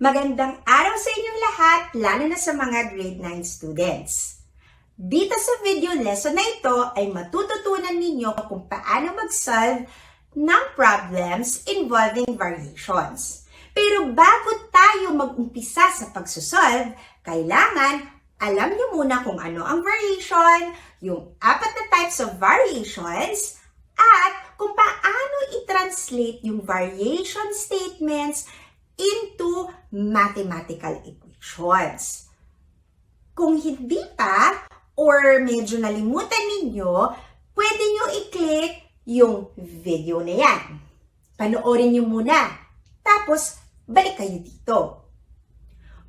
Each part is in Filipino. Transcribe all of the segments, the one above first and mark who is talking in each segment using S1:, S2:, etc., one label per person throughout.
S1: Magandang araw sa inyong lahat, lalo na sa mga grade 9 students. Dito sa video lesson na ito ay matututunan ninyo kung paano mag-solve ng problems involving variations. Pero bago tayo mag-umpisa sa pagsosolve, kailangan alam nyo muna kung ano ang variation, yung 4 na types of variations, at kung paano i-translate yung variation statements into mathematical equations. Kung hindi pa or medyo nalimutan ninyo, pwede nyo i-click yung video na yan. Panoorin nyo muna. Tapos, balik kayo dito.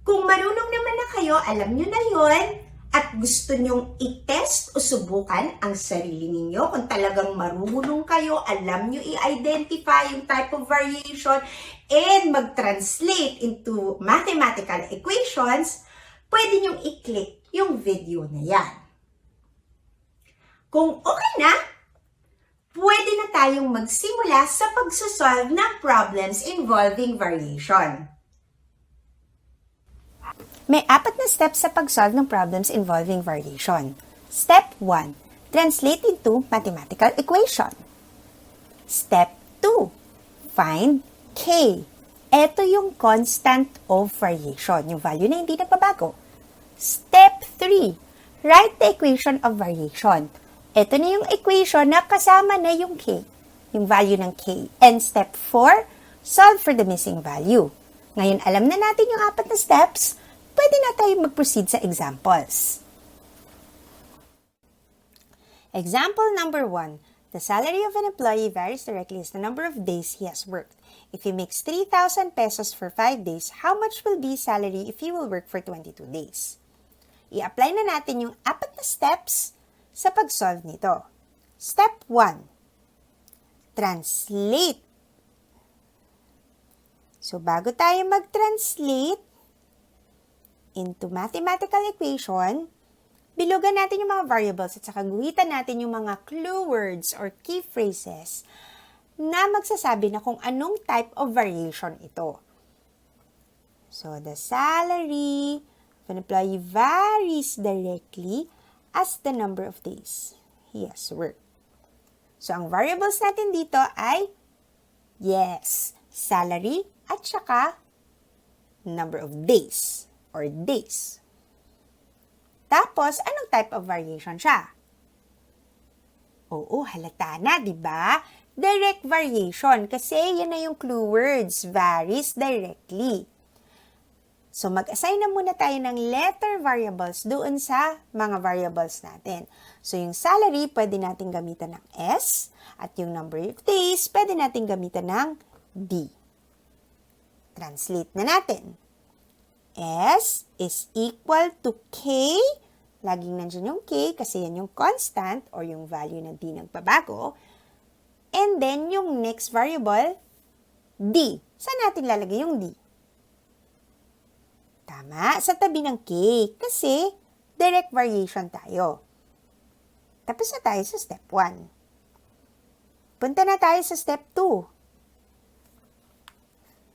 S1: Kung marunong naman na kayo, alam nyo na yon at gusto nyong i-test o subukan ang sarili ninyo, kung talagang marunong kayo, alam nyo i-identify yung type of variation and mag-translate into mathematical equations, pwede nyong i-click yung video na yan. Kung okay na, pwede na tayong magsimula sa pagsosolve ng problems involving variation.
S2: May 4 na steps sa pag-solve ng problems involving variation. Step 1. Translate into mathematical equation. Step 2. Find K. Ito yung constant of variation, yung value na hindi nagbabago. Step 3. Write the equation of variation. Ito na yung equation na kasama na yung K, yung value ng K. And step 4. Solve for the missing value. Ngayon, alam na natin yung 4 na steps, pwede na tayo mag-proceed sa examples. Example number 1. The salary of an employee varies directly as the number of days he has worked. If he makes 3,000 pesos for 5 days, how much will be his salary if he will work for 22 days? I-apply na natin yung 4 na steps sa pag-solve nito. Step 1. Translate. So, bago tayo mag-translate into mathematical equation, bilugan natin yung mga variables at saka guhitan natin yung mga clue words or key phrases na magsasabi na kung anong type of variation ito. So, the salary of an employee varies directly as the number of days he has worked. So, ang variables natin dito ay, yes, salary at saka number of days or days. Tapos, anong type of variation siya? Oo, halata na, di ba? Direct variation kasi yan na yung clue words, varies directly. So, mag-assign na muna tayo ng letter variables doon sa mga variables natin. So, yung salary, pwede natin gamitan ng S at yung number of days, pwede natin gamitan ng D. Translate na natin. S is equal to K. Laging nandiyan yung K kasi yan yung constant or yung value na di nagbabago. And then, yung next variable, D. Saan natin lalagay yung D? Tama, sa tabi ng K kasi direct variation tayo. Tapos na tayo sa step 1. Punta na tayo sa step 2.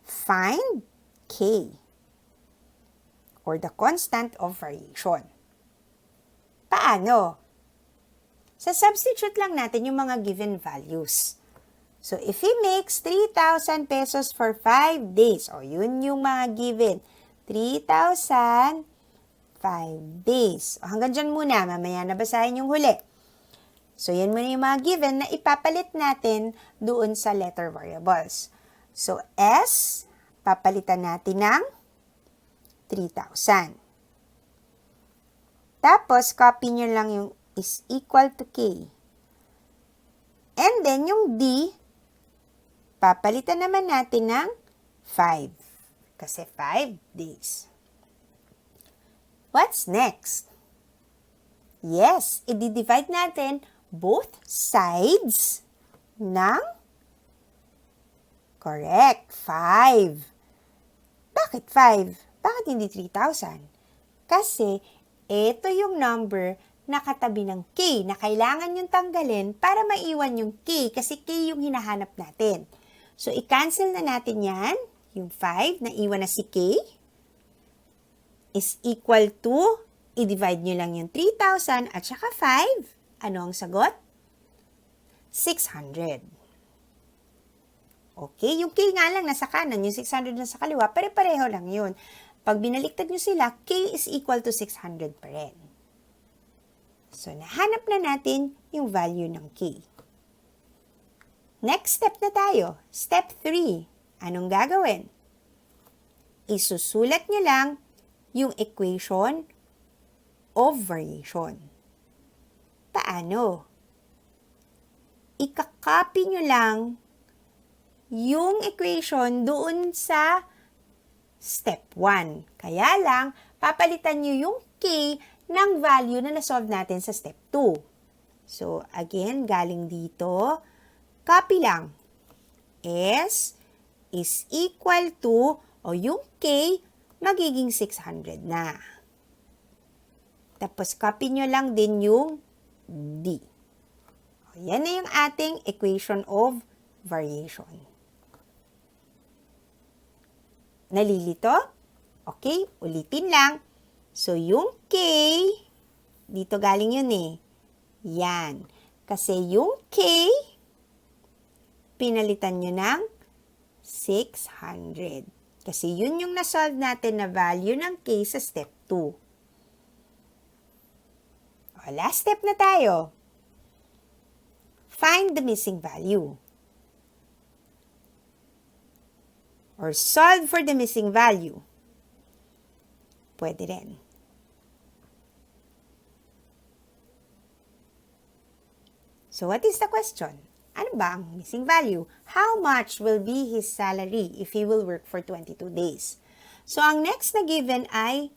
S2: Find K. Or the constant of variation. Paano? Sa substitute lang natin yung mga given values. So, if he makes 3,000 pesos for 5 days, o yun yung mga given, 3,000, 5 days. O hanggang dyan muna, mamaya nabasahin yung huli. So, yan muna yung mga given na ipapalit natin doon sa letter variables. So, S, papalitan natin ng 3,000. Tapos, copy nyo lang yung is equal to K. And then, yung D, papalitan naman natin ng 5. Kasi 5 days. What's next? Yes, i-divide natin both sides ng correct, 5. Bakit 5? Bakit hindi 3,000? Kasi, ito yung number na katabi ng K na kailangan yung tanggalin para maiwan yung K kasi K yung hinahanap natin. So, i-cancel na natin yan. yung 5 na iwan na si K, is equal to, i-divide nyo lang yung 3,000 at saka 5. Ano ang sagot? 600. Okay, yung K nga lang nasa kanan, yung 600 nasa kaliwa, pare-pareho lang yun. Pag binaliktad nyo sila, K is equal to 600 pa rin. So, nahanap na natin yung value ng K. Next step na tayo. Step 3. Anong gagawin? Isusulat nyo lang yung equation of variation. Paano? Ika-copy nyo lang yung equation doon sa step 1. Kaya lang, papalitan nyo yung K ng value na nasolve natin sa step 2. So, again, galing dito, copy lang. S is equal to, o yung K, magiging 600 na. Tapos, copy nyo lang din yung D. O, yan na yung ating equation of variation. Nalilito? Okay, ulitin lang. So, yung K, dito galing yun eh. Yan. Kasi yung K, pinalitan nyo ng 600. Kasi yun yung nasolve natin na value ng K sa step 2. O, last step na tayo. Find the missing value. Or solve for the missing value. Pwede rin. So, what is the question? Ano ba ang missing value? How much will be his salary if he will work for 22 days? So, ang next na given ay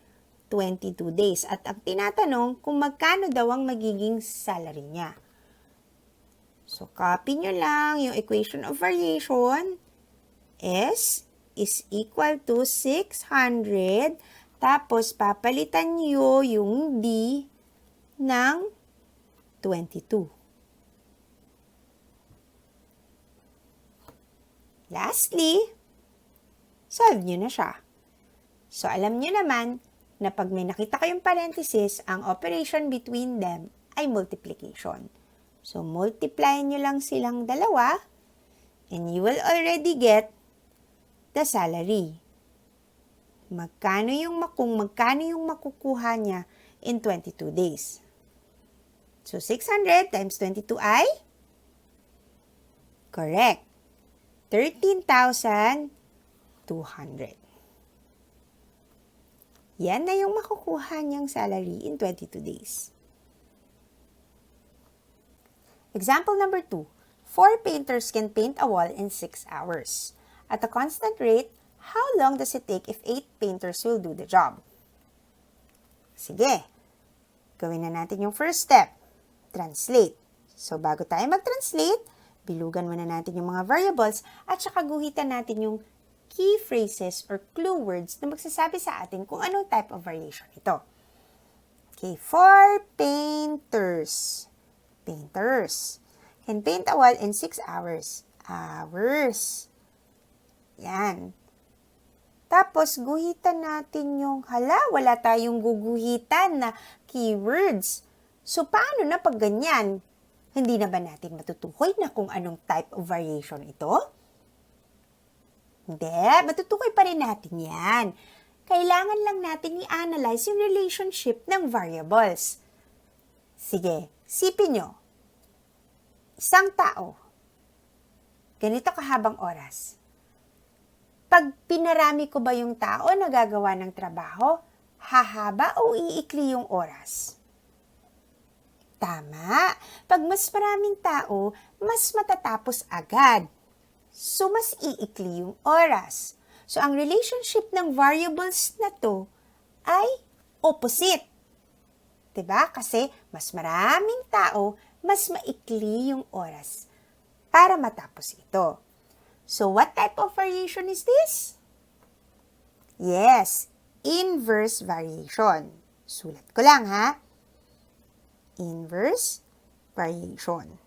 S2: 22 days. At ang tinatanong kung magkano daw ang magiging salary niya. So, copy nyo lang yung equation of variation. S is equal to 600. Tapos, papalitan nyo yung D ng 22. Lastly, solve nyo na siya. So, alam nyo naman na pag may nakita kayong parenthesis, ang operation between them ay multiplication. So, multiply nyo lang silang dalawa and you will already get the salary. Kung magkano yung makukuha niya in 22 days. So, 600 times 22 ay? Correct. 13,200. Yan na yung makukuha niyang salary in 22 days. Example number 2. 4 painters can paint a wall in 6 hours. At a constant rate, how long does it take if 8 painters will do the job? Sige, gawin na natin yung first step. Translate. So, bago tayo mag-translate, bilugan muna natin yung mga variables at saka guhitan natin yung key phrases or clue words na magsasabi sa atin kung anong type of variation ito. Okay, 4 painters. Painters can paint a wall in 6 hours. Hours. Yan. Tapos, guhitan natin yung, wala tayong guguhitan na keywords. So, paano na pag ganyan? Hindi na ba natin matutukoy na kung anong type of variation ito? Hindi, matutukoy pa rin natin yan. Kailangan lang natin i-analyze yung relationship ng variables. Sige, sipin nyo. Isang tao. Ganito kahabang oras. Pag pinarami ko ba yung tao na gagawa ng trabaho, hahaba o iikli yung oras? Tama. Pag mas maraming tao, mas matatapos agad. So, mas iikli yung oras. So, ang relationship ng variables na to ay opposite. Diba? Kasi mas maraming tao, mas maikli yung oras para matapos ito. So, what type of variation is this? Yes, inverse variation. Sulat ko lang ha. Inverse variation.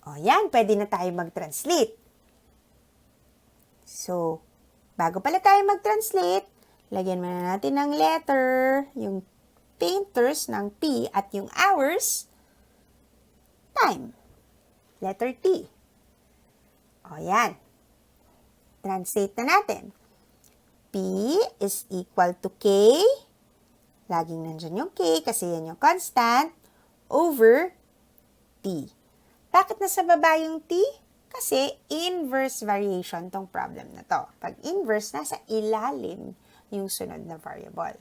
S2: O yan, pwede na tayo mag-translate. So, bago pala tayo mag-translate, lagyan muna natin ng letter, yung painters ng P at yung hours, time. Letter T. O yan. Translate na natin. P is equal to K. Laging nandyan yung K kasi yan yung constant. Over T. Bakit nasa baba yung T? Kasi inverse variation tong problem na to. Pag inverse, nasa ilalim yung sunod na variable.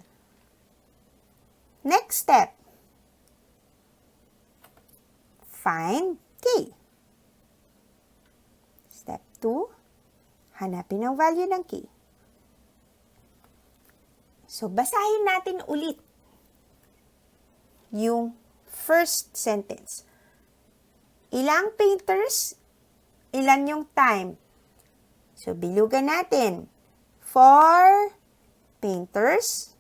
S2: Next step. Find K. Step 2. Hanapin ang value ng K. So, basahin natin ulit yung first sentence. Ilang painters? Ilan yung time? So, bilugan natin. 4 painters,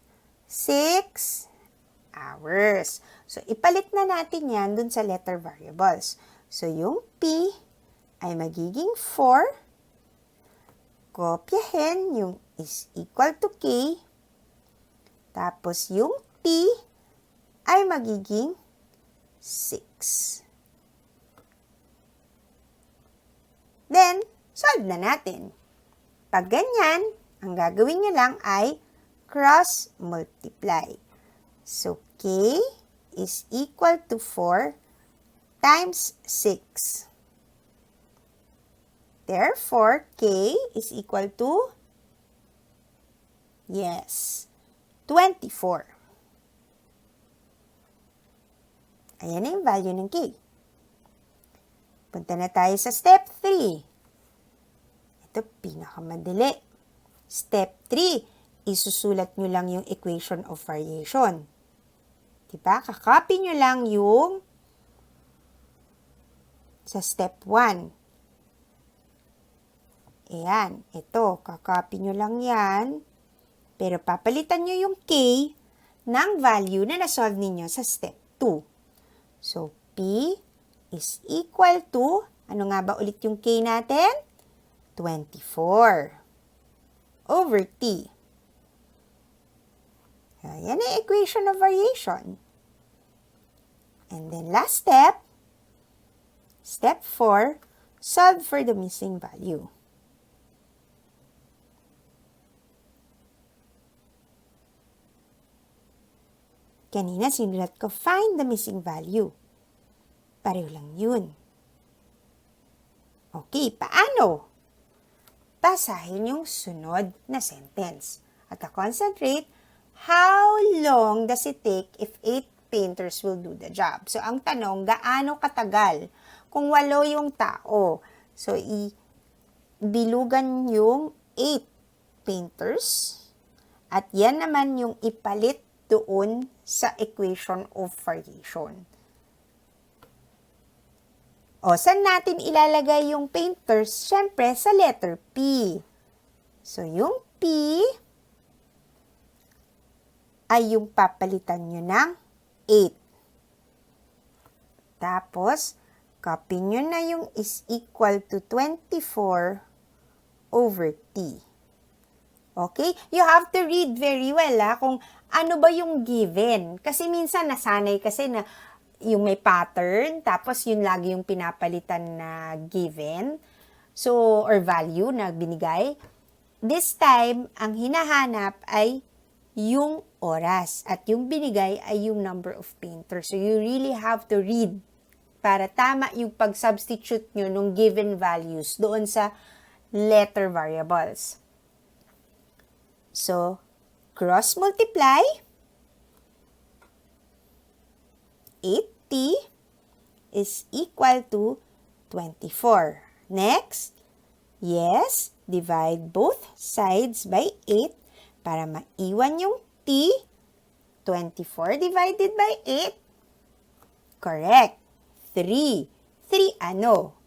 S2: 6 hours. So, ipalit na natin yan dun sa letter variables. So, yung P ay magiging 4. Kopyahin yung is equal to K. Tapos, yung T ay magiging 6. Then, solve na natin. Pag ganyan, ang gagawin nyo lang ay cross-multiply. So, K is equal to 4 times 6. Therefore, K is equal to, yes, 24. Ayan na yung value ng K. Punta na tayo sa step 3. Ito, pinakamadali. Step 3, isusulat nyo lang yung equation of variation. Diba? Kakopy nyo lang yung sa step 1. Ayan, ito, kakopy nyo lang yan. Pero papalitan nyo yung K ng value na nasolve ninyo sa step 2. So, P is equal to, ano nga ba ulit yung K natin? 24 over T. Ayan ang equation of variation. And then last step, step 4, solve for the missing value. Kanina sinulat ko, find the missing value. Pareho lang yun. Okay, paano? Basahin yung sunod na sentence. At concentrate, how long does it take if 8 painters will do the job? So, ang tanong, gaano katagal kung 8 yung tao? So, bilugan yung 8 painters. At yan naman yung ipalit doon sa equation of variation. O, saan natin ilalagay yung painters? Siyempre, sa letter P. So, yung P ay yung papalitan nyo ng 8. Tapos, copy nyo na yung is equal to 24 over T. Okay? You have to read very well, kung ano ba yung given. Kasi minsan, nasanay kasi na yung may pattern, tapos yun lagi yung pinapalitan na given, so, or value na binigay. This time, ang hinahanap ay yung oras, at yung binigay ay yung number of painters. So, you really have to read para tama yung pag-substitute nyo ng given values doon sa letter variables. So, cross-multiply, 8T is equal to 24. Next, yes, divide both sides by 8 para maiwan yung T. 24 divided by 8. Correct. 3. 3 ano?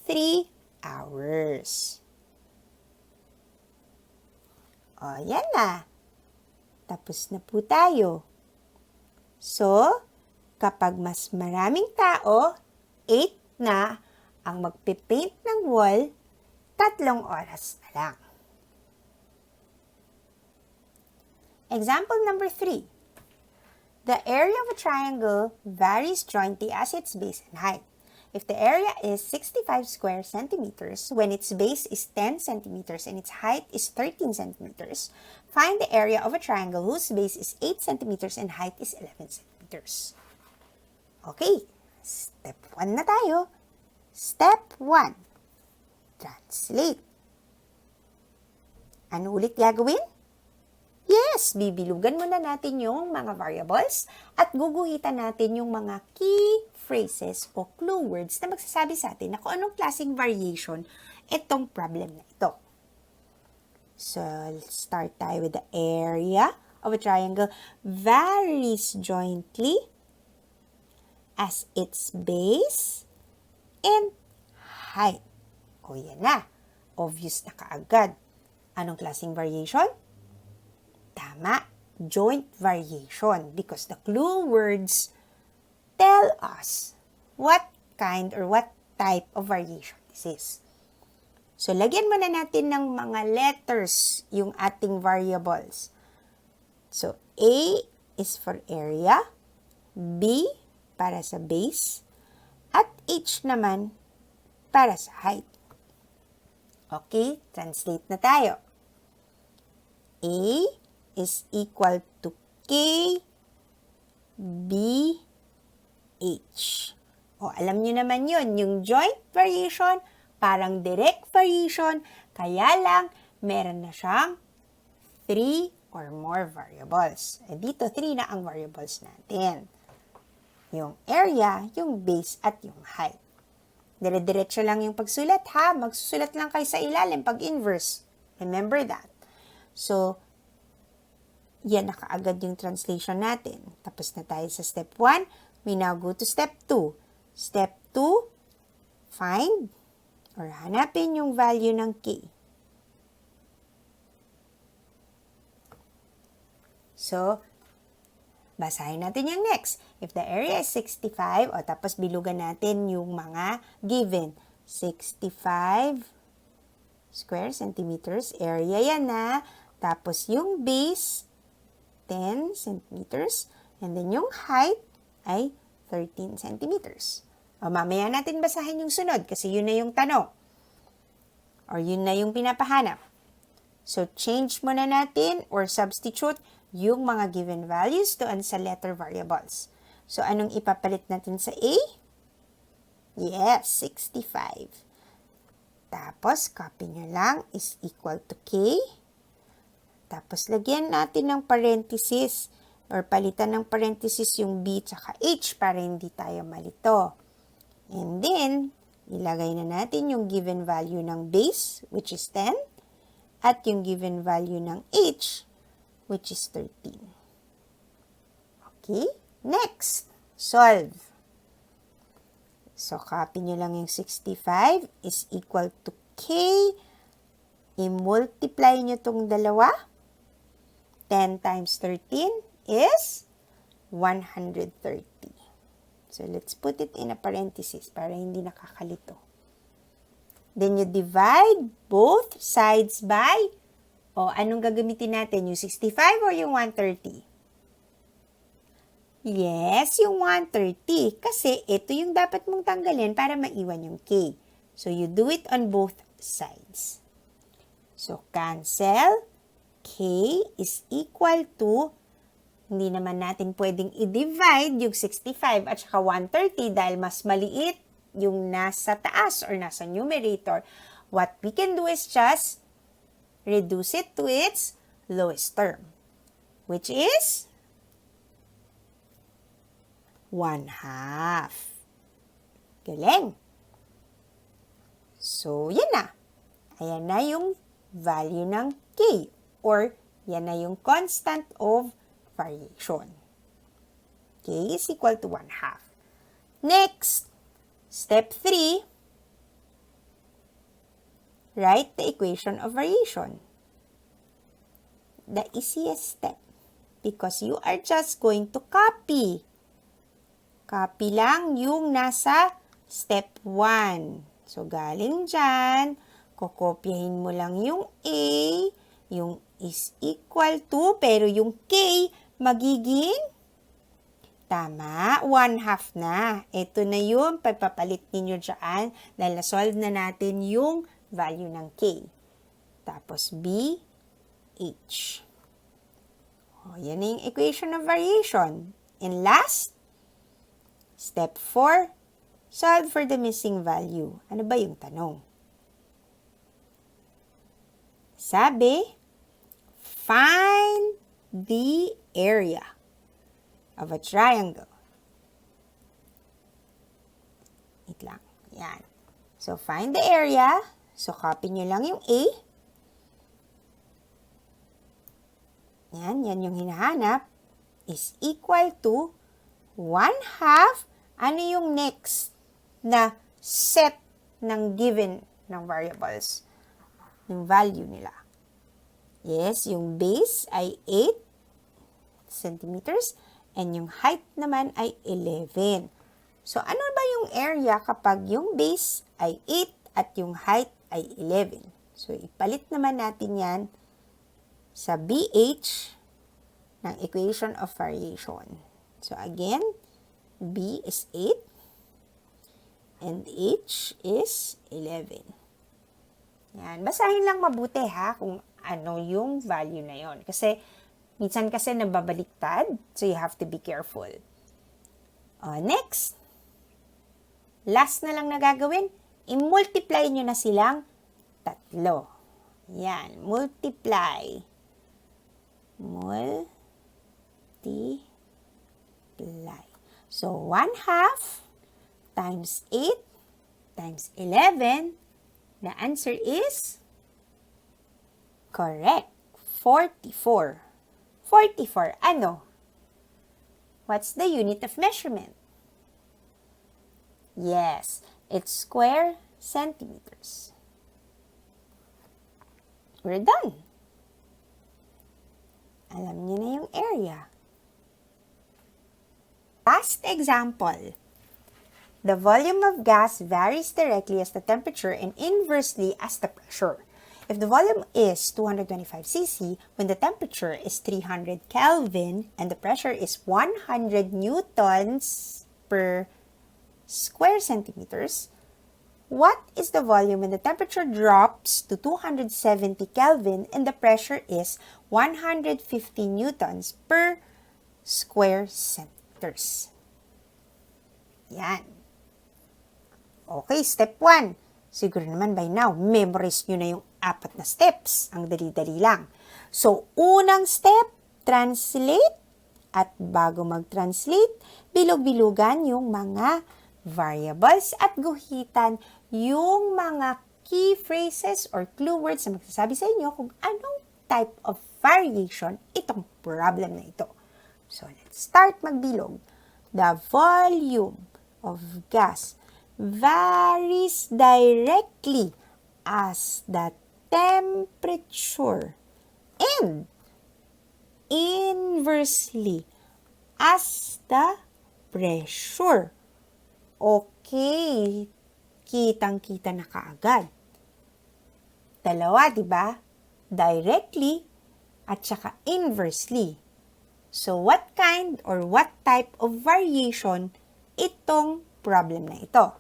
S2: 3 hours. O, yan na. Tapos na po tayo. So, kapag mas maraming tao, 8 na ang magpipaint ng wall, 3 oras na lang. Example number 3. The area of a triangle varies jointly as its base and height. If the area is 65 square centimeters, when its base is 10 centimeters and its height is 13 centimeters, find the area of a triangle whose base is 8 centimeters and height is 11 centimeters. Okay, step 1 na tayo. Step 1. Translate. Ano ulit gagawin? Yes, bibilugan muna natin yung mga variables at guguhitan natin yung mga key phrases o clue words na magsasabi sa atin na kung anong klaseng variation itong problem na ito. So, let's start tayo with the area of a triangle varies jointly as its base and height. O yan na. Obvious na kaagad. Anong klaseng variation? Tama. Joint variation. Because the clue words tell us what kind or what type of variation this is. So, lagyan muna natin ng mga letters yung ating variables. So, A is for area, B para sa base, at H naman para sa height. Okay, translate na tayo. A is equal to K, B, H. O, alam nyo naman yun, yung joint variation, parang direct variation, kaya lang, meron na siyang 3 or more variables. Eh, dito, 3 na ang variables natin. Yung area, yung base, at yung height. Dire-diretso lang yung pagsulat, ha? Magsusulat lang kayo sa ilalim pag inverse. Remember that. So, yan na kaagad yung translation natin. Tapos na tayo sa step 1. We now go to step 2. Step 2, find or hanapin yung value ng K. So, basahin natin yung next. If the area is 65, o tapos bilugan natin yung mga given. 65 square centimeters, area yan na. Tapos yung base, 10 centimeters. And then yung height ay 13 centimeters. O mamaya natin basahin yung sunod kasi yun na yung tanong. Or yun na yung pinapahanap. So, change muna natin or substitute yung mga given values doon sa letter variables. So, anong ipapalit natin sa A? Yes, 65. Tapos, copy nyo lang is equal to K. Tapos, lagyan natin ng parenthesis or palitan ng parenthesis yung B tsaka H para hindi tayo malito. And then, ilagay na natin yung given value ng base, which is 10, at yung given value ng H, which is 13. Okay? Next, solve. So, copy nyo lang yung 65 is equal to K. I-multiply nyo itong dalawa. 10 times 13 is 130. So, let's put it in a parenthesis para hindi nakakalito. Then, you divide both sides by, anong gagamitin natin? Yung 65 or yung 130? Yes, yung 130. Kasi ito yung dapat mong tanggalin para maiwan yung K. So, you do it on both sides. So, cancel. K is equal to, hindi naman natin pwedeng i-divide yung 65 at saka 130 dahil mas maliit yung nasa taas or nasa numerator. What we can do is just reduce it to its lowest term, which is 1/2. Galing! So, yan na. Ayan na yung value ng K or yan na yung constant of variation. K is equal to 1/2. Next, step 3, write the equation of variation. The easiest step because you are just going to copy. Copy lang yung nasa step 1. So, galing dyan, Kokopyahin mo lang yung A, yung is equal to, pero yung K magiging, tama, 1/2 na. Ito na yung pagpapalit ninyo dyan dahil na-solve na natin yung value ng K. Tapos B, H. O, yan na yung equation of variation. And last, step 4, solve for the missing value. Ano ba yung tanong? Sabi, find the area of a triangle. Wait lang. Yan. So, find the area. So, copy nyo lang yung A. Yan yung hinahanap. Is equal to 1/2. Ano yung next na set ng given ng variables? Yung value nila. Yes, yung base ay 8 centimeters and yung height naman ay 11. So, ano ba yung area kapag yung base ay 8 at yung height ay 11? So, ipalit naman natin yan sa BH ng equation of variation. So, again, B is 8 and H is 11. Yan. Basahin lang mabuti ha kung ano yung value na yon. Kasi, minsan kasi nababaliktad. So, you have to be careful. Next. Last na lang na gagawin. I-multiply nyo na silang 3. Yan. Multiply. Multiply. So, 1/2 times 8 times 11. The answer is correct. 44. 44, ano? What's the unit of measurement? Yes, it's square centimeters. We're done. Alam niyo na yung area. Last example. The volume of gas varies directly as the temperature and inversely as the pressure. If the volume is 225 cc, when the temperature is 300 Kelvin and the pressure is 100 newtons per square centimeters, what is the volume when the temperature drops to 270 Kelvin and the pressure is 150 newtons per square centimeters? Yan. Okay, step 1. Siguro naman by now, memorize nyo na yung 4 na steps. Ang dali-dali lang. So, unang step, translate. At bago mag-translate, bilog-bilugan yung mga variables at guhitan yung mga key phrases or clue words na magsasabi sa inyo kung anong type of variation itong problem na ito. So, let's start magbilog. The volume of gas varies directly as the temperature and inversely as the pressure. Okay, kitang-kita na kaagad. Dalawa, di ba? Directly at saka inversely. So, what kind or what type of variation itong problem na ito?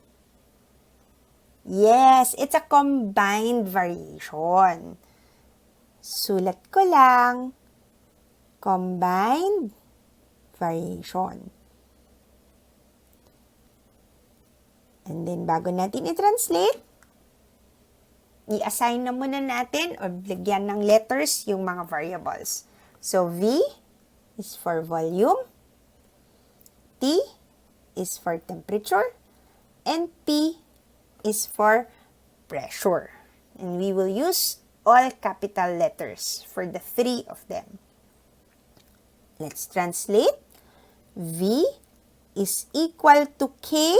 S2: Yes, it's a combined variation. Sulat ko lang, combined variation. And then, bago natin i-translate, i-assign na muna natin o lagyan ng letters yung mga variables. So, V is for volume, T is for temperature, and P is for pressure. And we will use all capital letters for the 3 of them. Let's translate. V is equal to K.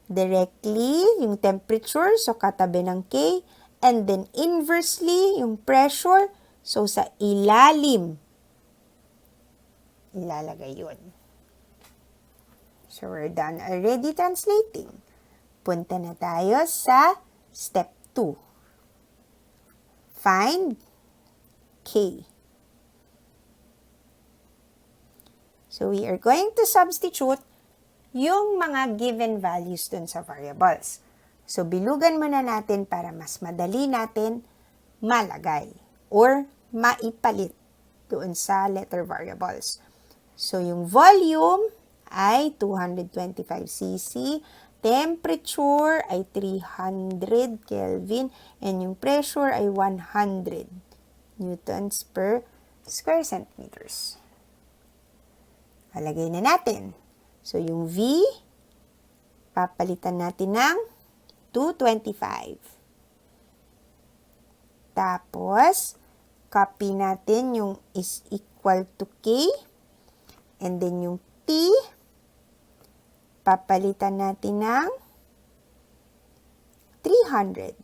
S2: Directly, yung temperature, so katabi ng K. And then inversely, yung pressure, so sa ilalim. Ilalagay yun. So we're done already translating. Punta na tayo sa step 2. find K. So, we are going to substitute yung mga given values dun sa variables. So, bilugan muna natin para mas madali natin malagay or maipalit doon sa letter variables. So, yung volume ay 225 cc, temperature ay 300 Kelvin, and yung pressure ay 100 newtons per square centimeters. Alagay na natin. So, yung V, papalitan natin ng 225. Tapos, copy natin yung is equal to K. And then yung T, papalitan natin ng 300.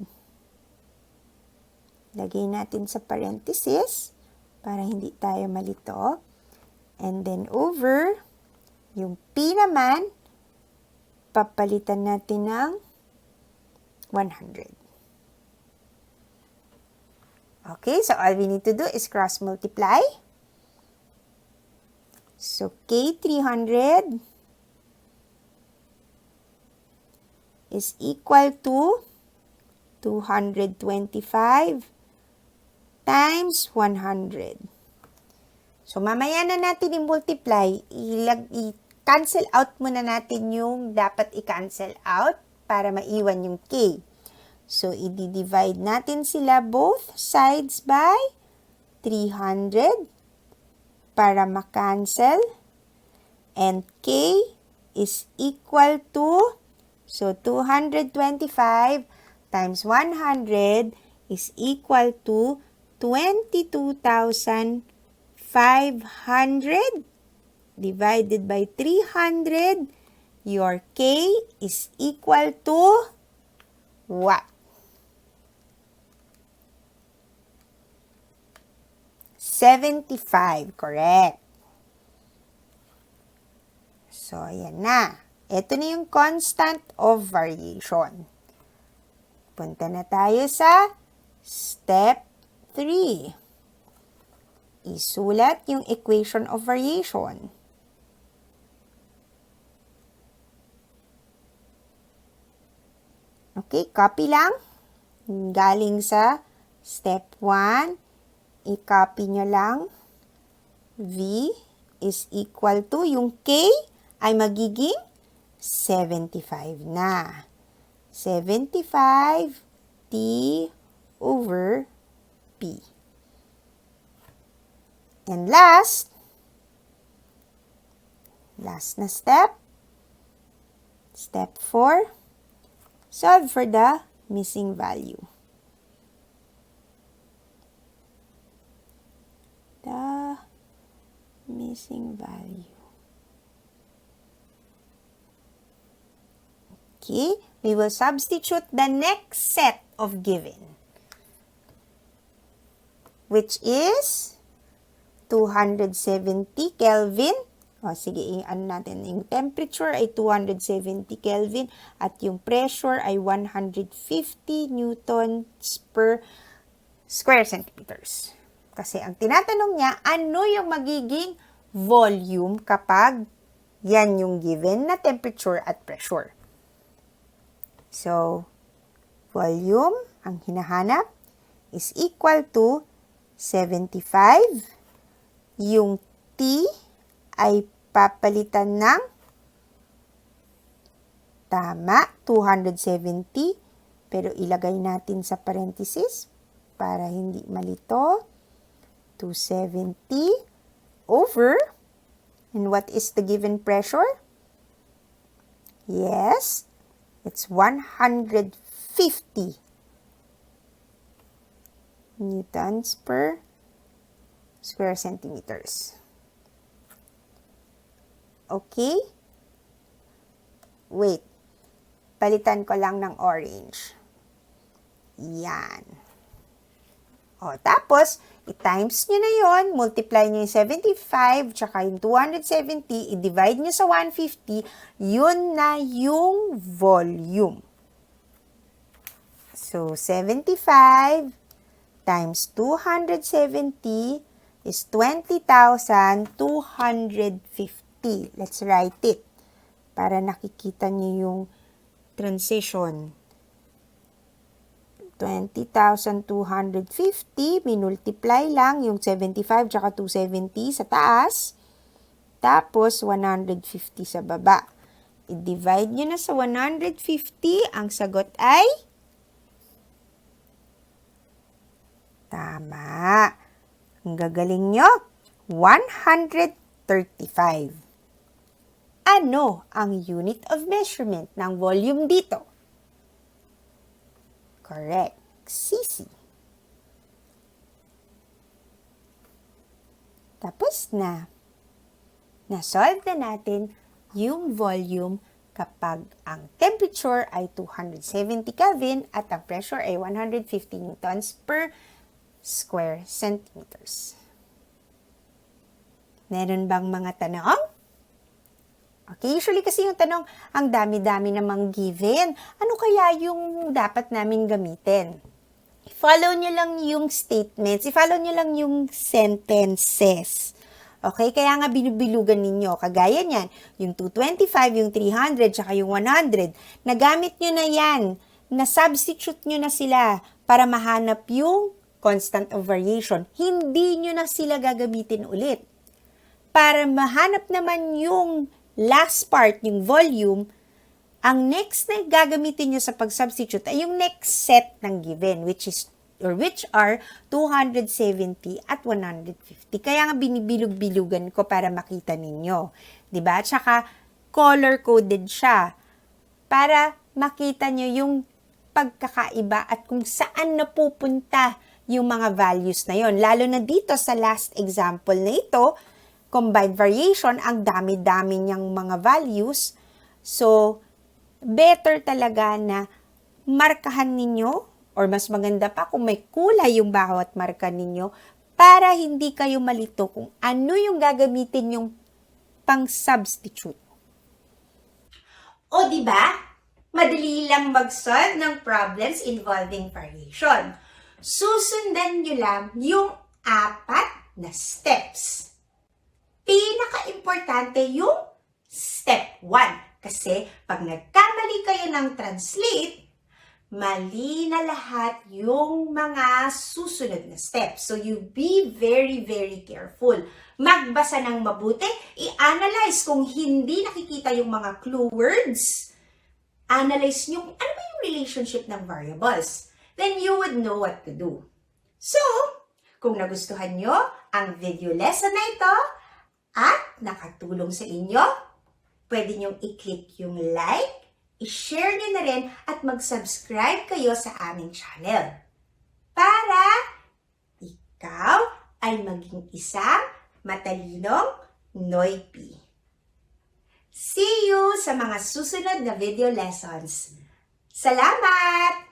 S2: Lagay natin sa parenthesis para hindi tayo malito. And then over, yung P naman, papalitan natin ng 100. Okay, so all we need to do is cross multiply. So, K 300 is equal to 225 times 100. So, mamaya na natin i-multiply. I-cancel out muna natin yung dapat i-cancel out para maiwan yung K. So, i-divide natin sila both sides by 300 para ma-cancel. And K is equal to, so 225 times 100 is equal to 22,500 divided by 300. Your K is equal to what? 75, correct. So, ayan na. Ito na yung constant of variation. Punta na tayo sa step 3. Isulat yung equation of variation. Okay, copy lang. Galing sa step 1. I-copy nyo lang. V is equal to, yung K ay magiging 75 na. 75 T over P. And last na step, step 4, solve for the missing value. The missing value. Okay, we will substitute the next set of given, which is 270 Kelvin. O, sige, ano natin, yung temperature ay 270 Kelvin at yung pressure ay 150 newtons per square centimeters. Kasi ang tinatanong niya, ano yung magiging volume kapag yan yung given na temperature at pressure. So, volume, ang hinahanap, is equal to 75. Yung T ay papalitan ng tama, 270. Pero ilagay natin sa parenthesis para hindi malito. 270 over, and what is the given pressure? Yes, it's 150 newtons per square centimeters. Okay? Wait. Palitan ko lang ng orange. Yan. O, tapos, i-times nyo na yon, multiply nyo yung 75, tsaka yung 270, i-divide nyo sa 150, yun na yung volume. So, 75 times 270 is 20,250. Let's write it para nakikita niyo yung transition. 20,250, minultiply lang yung 75 tsaka 270 sa taas, tapos 150 sa baba. I-divide nyo na sa 150, ang sagot ay tama. Ang gagaling nyo, 135. Ano ang unit of measurement ng volume dito? Correct. cc. Tapos na. Na-solve na natin yung volume kapag ang temperature ay 270 Kelvin at ang pressure ay 150 newtons per square centimeters. Meron bang mga tanong? Okay, usually kasi yung tanong, ang dami-dami namang given. Ano kaya yung dapat namin gamitin? I-follow nyo lang yung statements. I-follow nyo lang yung sentences. Okay, kaya nga binubilugan ninyo. Kagaya niyan, yung 225, yung 300, tsaka yung 100. Nagamit nyo na yan. Na-substitute nyo na sila para mahanap yung constant of variation. Hindi nyo na sila gagamitin ulit. Para mahanap naman yung last part, yung volume, ang next na gagamitin nyo sa pag-substitute ay yung next set ng given, which are 270 at 150. Kaya nga binibilog-bilugan ko para makita ninyo. Diba? Tsaka color-coded siya para makita nyo yung pagkakaiba at kung saan napupunta yung mga values na yon. Lalo na dito sa last example na ito, combined variation, ang dami-dami niyang mga values. So, better talaga na markahan ninyo, or mas maganda pa kung may kulay yung bawat marka ninyo, para hindi kayo malito kung ano yung gagamitin yung pang-substitute.
S1: O, di ba? Madali lang mag-solve ng problems involving variation. Susundan nyo lang yung 4 na steps. Pinaka-importante yung step 1. Kasi pag nagkamali kayo ng translate, mali na lahat yung mga susunod na steps. So you be very, very careful. Magbasa ng mabuti, i-analyze kung hindi nakikita yung mga clue words. Analyze nyo kung ano ba yung relationship ng variables. Then you would know what to do. So, kung nagustuhan nyo ang video lesson na ito, at nakatulong sa inyo, pwede nyong i-click yung like, i-share nyo na rin at mag-subscribe kayo sa aming channel para ikaw ay maging isang matalinong Noypi. See you sa mga susunod na video lessons. Salamat!